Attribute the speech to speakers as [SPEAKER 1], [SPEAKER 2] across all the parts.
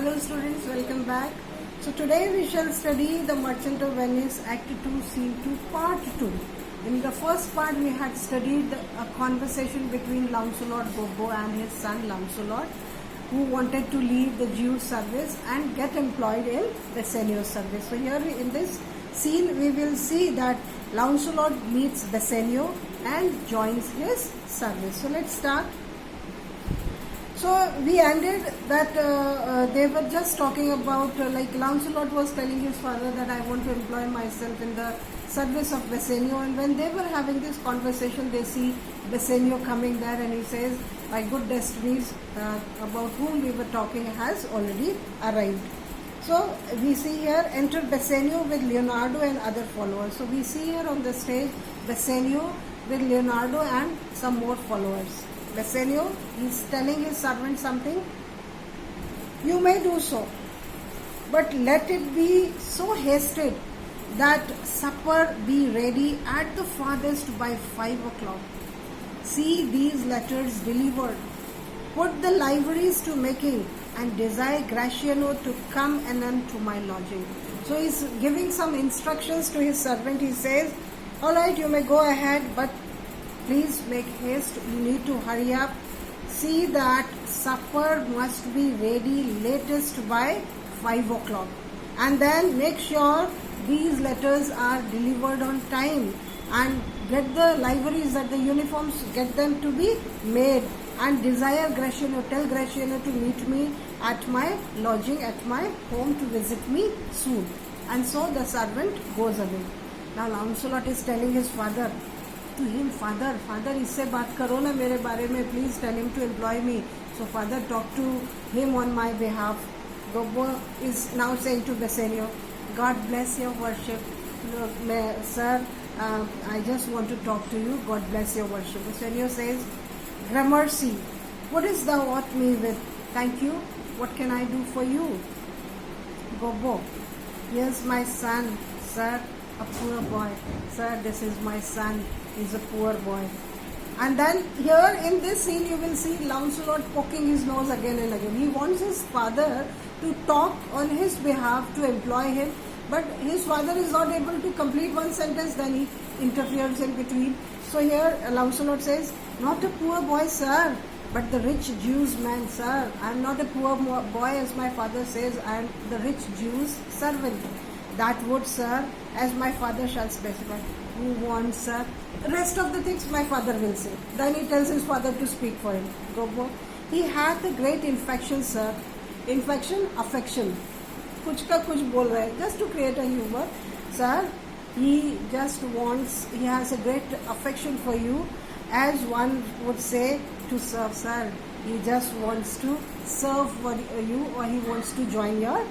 [SPEAKER 1] Hello students, welcome back. So today we shall study the Merchant of Venice Act 2 Scene 2 Part 2. In the first part we had studied a conversation between Launcelot Gobbo and his son Launcelot, who wanted to leave the Jew service and get employed in Bassanio's service. So here in this scene we will see that Launcelot meets Bassanio and joins his service. So let's start. So we ended that they were just talking about like Launcelot was telling his father that I want to employ myself in the service of Bassanio, and when they were having this conversation they see Bassanio coming there and he says, my good destinies about whom we were talking has already arrived. So we see here enter Bassanio with Leonardo and other followers. So we see here on the stage Bassanio with Leonardo and some more followers. Bassanio is telling his servant something. You may do so, but let it be so hasted that supper be ready at the farthest by 5 o'clock. See these letters delivered. Put the liveries to making and desire Gratiano to come anon to my lodging. So he's giving some instructions to his servant. He says, all right, you may go ahead, but please make haste, you need to hurry up. See that supper must be ready latest by 5 o'clock. And then make sure these letters are delivered on time. And get the liveries, that the uniforms, get them to be made. And desire Gratiano, tell Gratiano to meet me at my lodging, at my home, to visit me soon. And so the servant goes away. Now Launcelot is telling his father, to him, father, इससे बात करो ना मेरे बारे में, please tell him to employ me. So father talk to him on my behalf. Gobbo is now saying to Bassanio, God bless your worship. Sir, I just want to talk to you. God bless your worship. Bassanio says, Gramercy, what is thou ought me with? Thank you. What can I do for you? Gobbo, here's my son, sir, a poor boy. Sir, this is my son. He's a poor boy. And then here in this scene you will see Launcelot poking his nose again and again. He wants his father to talk on his behalf, to employ him, but his father is not able to complete one sentence, then he interferes in between. So here Launcelot says, not a poor boy, sir, but the rich Jew's man, sir. I am not a poor boy, as my father says, I am the rich Jew's servant. That would, sir, as my father shall specify. Who wants, sir? The rest of the things my father will say. Then he tells his father to speak for him. Gobbo, he had the great infection, sir. Infection, affection. कुछ का कुछ बोल रहा है, just to create a humor. Sir, he just wants, he has a great affection for you, as one would say, to serve, sir. He just wants to serve for you, or he wants to join your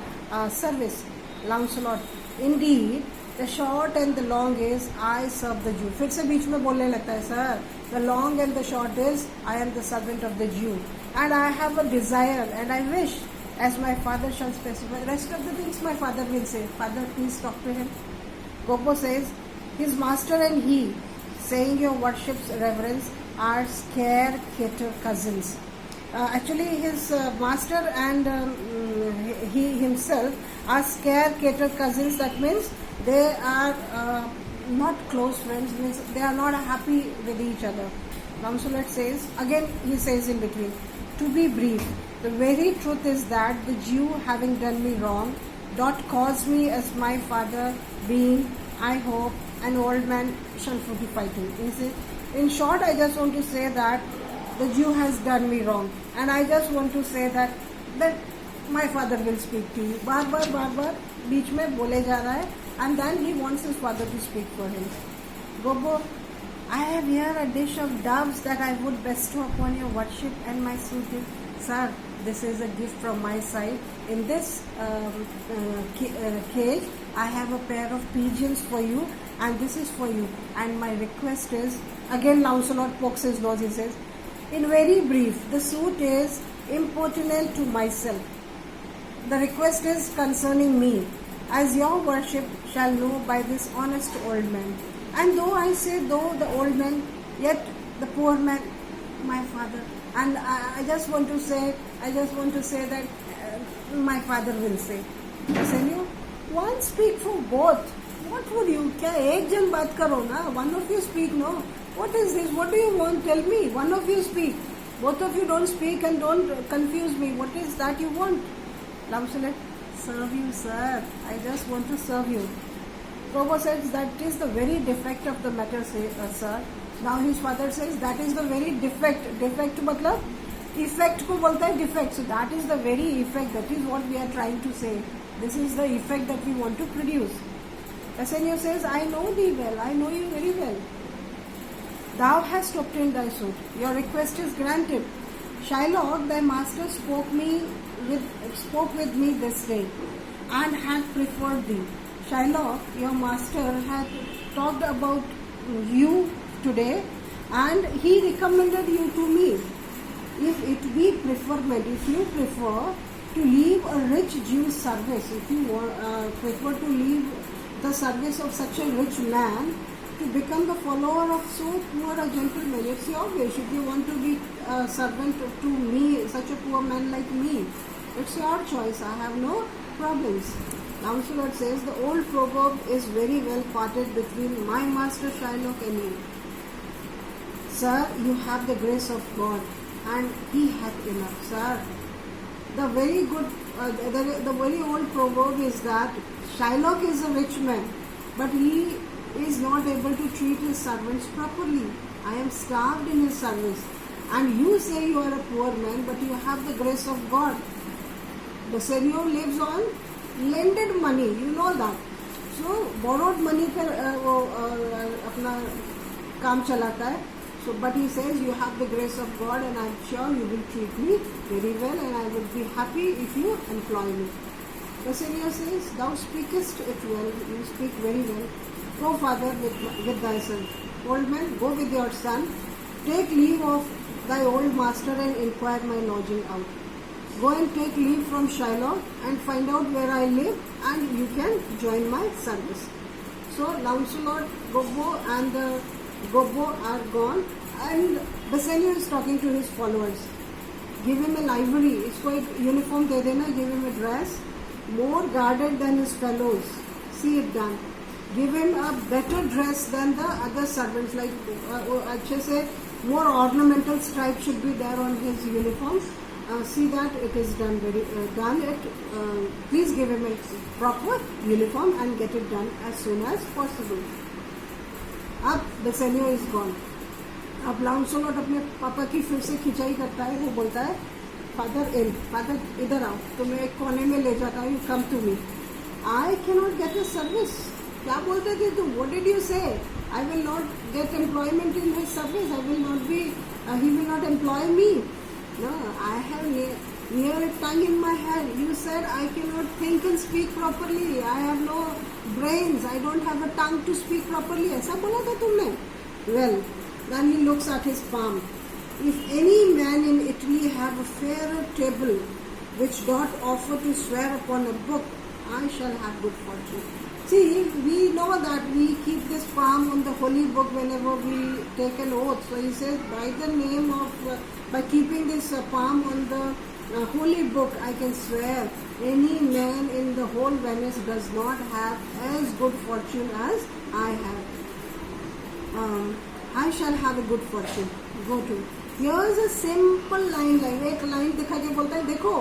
[SPEAKER 1] service. Launcelot, indeed, the short and the long is I serve the Jew. फिर से बीच में बोलने लगता है, sir. The long and the short is I am the servant of the Jew, and I have a desire and I wish, as my father shall specify. Rest of the things my father will say. Father, please talk to him. Gobbo says, his master and he, saying your worship's reverence, are scare cater cousins. Actually, his master and he himself are scare cater cousins. That means they are not close friends, means they are not happy with each other. Launcelot says, again he says in between, to be brief, the very truth is that the Jew, having done me wrong, doth cause me, as my father being, I hope, an old man, shall fortify to. In short, I just want to say that the Jew has done me wrong, and I just want to say that my father will speak to you. बार बार बीच में बोले जा रहा है, and then he wants his father to speak for him. Gobbo, I have here a dish of doves that I would bestow upon your worship and my suitor. Sir, this is a gift from my side. In this cage, I have a pair of pigeons for you, and this is for you. And my request is, again Launcelot pokes his nose, he says, in very brief, the suit is impertinent to myself. The request is concerning me, as your worship shall know by this honest old man. And though I say though the old man, yet the poor man, my father, And I just want to say that my father will say, listen, you one speak for both. What would you? क्या एक जन बात करो ना? One of you speak, no? What is this? What do you want? Tell me. One of you speak. Both of you don't speak and don't confuse me. What is that you want? Lamsulet, serve you, sir. I just want to serve you. Prabhu says that is the very defect of the matter, sir. Now his father says that is the very defect. Defect मतलब effect को बोलता है defect. So that is the very effect. That is what we are trying to say. This is the effect that we want to produce. Ascenio says, I know thee well. I know you very well. Thou hast obtained thy suit. Your request is granted. Shylock, thy master spoke with me this day, and had preferred thee. Shylock, your master had talked about you today, and he recommended you to me. If it be preferment, if you prefer to leave a rich Jew's service, if you prefer to leave the service of such a rich man, to become the follower of so poor a gentleman, it's your wish. If you want to be a servant to me, such a poor man like me, it's your choice. I have no problems. Lancelot says the old proverb is very well parted between my master Shylock and you. Sir, you have the grace of God, and He hath enough, sir. The very old proverb is that Shylock is a rich man, but he is not able to treat his servants properly. I am starved in his service, and you say you are a poor man, but you have the grace of God. Bassanio lives on lended money, you know that. So borrowed money पर वो अपना काम चलाता है. So, but he says you have the grace of God, and I am sure you will treat me very well, and I would be happy if you employ me. Bassanio says, thou speakest it well, you speak very well. Go, father, with thy son. Old man, go with your son. Take leave of thy old master and inquire my lodging out. Go and take leave from Shylock and find out where I live, and you can join my service. So Lancelot, Gobbo and the Gobbo are gone, and Bassanio is talking to his followers. Give him a livery, इसको एक uniform दे देना, give him a dress, more guarded than his fellows. See it done. Give him a better dress than the other servants, like अच्छे से more ornamental stripes should be there on his uniform. See that it is done please give him a proper uniform and get it done as soon as possible. अब Bassanio is gone. अब Lancelot अपने पापा की फिर से खिंचाई करता है. वो बोलता है, फादर इधर आओ, तुम्हें एक कोने में ले जाता हूँ, come to me. I cannot get a service. क्या बोलते थे तुम? What did you say? I will not get employment in his service. I will not be. He will not employ me. No, I have near a tongue in my head. You said I cannot think and speak properly. I have no brains. I don't have a tongue to speak properly. ऐसा बोला था तुमने? Well, then he looks at his palm. If any man in Italy have a fairer table, which doth offer to swear upon a book, I shall have good fortune. See, we know that we keep this palm on the holy book whenever we take an oath. So he says, by keeping this palm on the holy book, I can swear any man in the whole Venice does not have as good fortune as I have. I shall have a good fortune. Go to. Here's a simple line. एक line दिखा के बोलता है, देखो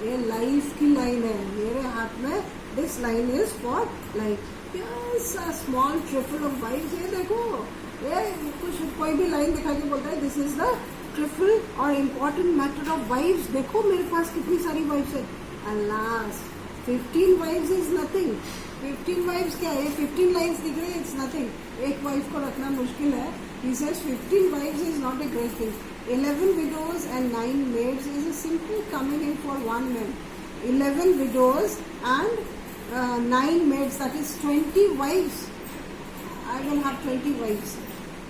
[SPEAKER 1] ये life की line है मेरे हाथ में. This line is for life. Yes, a small trifle of vibes. ये देखो, ये कुछ कोई भी line दिखा के बोलता है, this is the trifle or important matter of vibes. देखो मेरे पास कितनी सारी vibes है. Alas, 15 vibes is nothing. 15 vibes क्या है? 15 lines दिख रही है, it's nothing. एक wife को रखना मुश्किल है. He says 15 wives is not a great thing. 11 widows and 9 maids is simply coming in for one man. 11 widows and 9 maids, that is 20 wives. I will have 20 wives.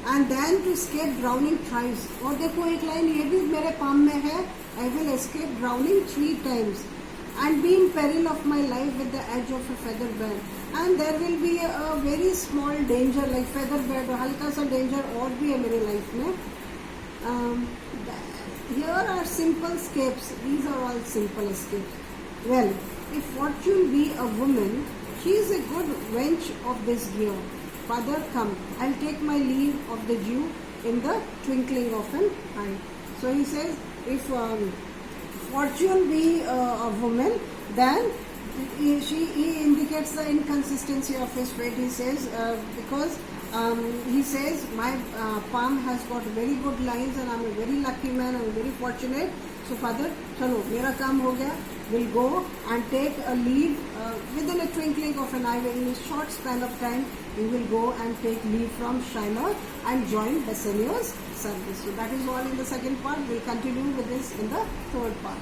[SPEAKER 1] And then to escape drowning thrice. और देखो एक line ये भी मेरे palm में है. I will escape drowning 3 times. And be in peril of my life with the edge of a feather bed. And there will be a very small danger like feather bed. हल्का सा danger और भी है मेरे life में. here are simple escapes. These are all simple escapes. Well, if fortune be a woman, she is a good wench of this year. Father, come, I'll take my leave of the Jew in the twinkling of an eye. So he says, if fortune be a woman, then he indicates the inconsistency of his fate. He says, because he says, my palm has got very good lines and I'm a very lucky man, I'm very fortunate. So Father, chalo, mera kaam ho gaya. Will go and take a leave within a twinkling of an eye. In a short span of time, he will go and take leave from Shiloh and join Bassanio's service. So that is all in the second part. We'll continue with this in the third part.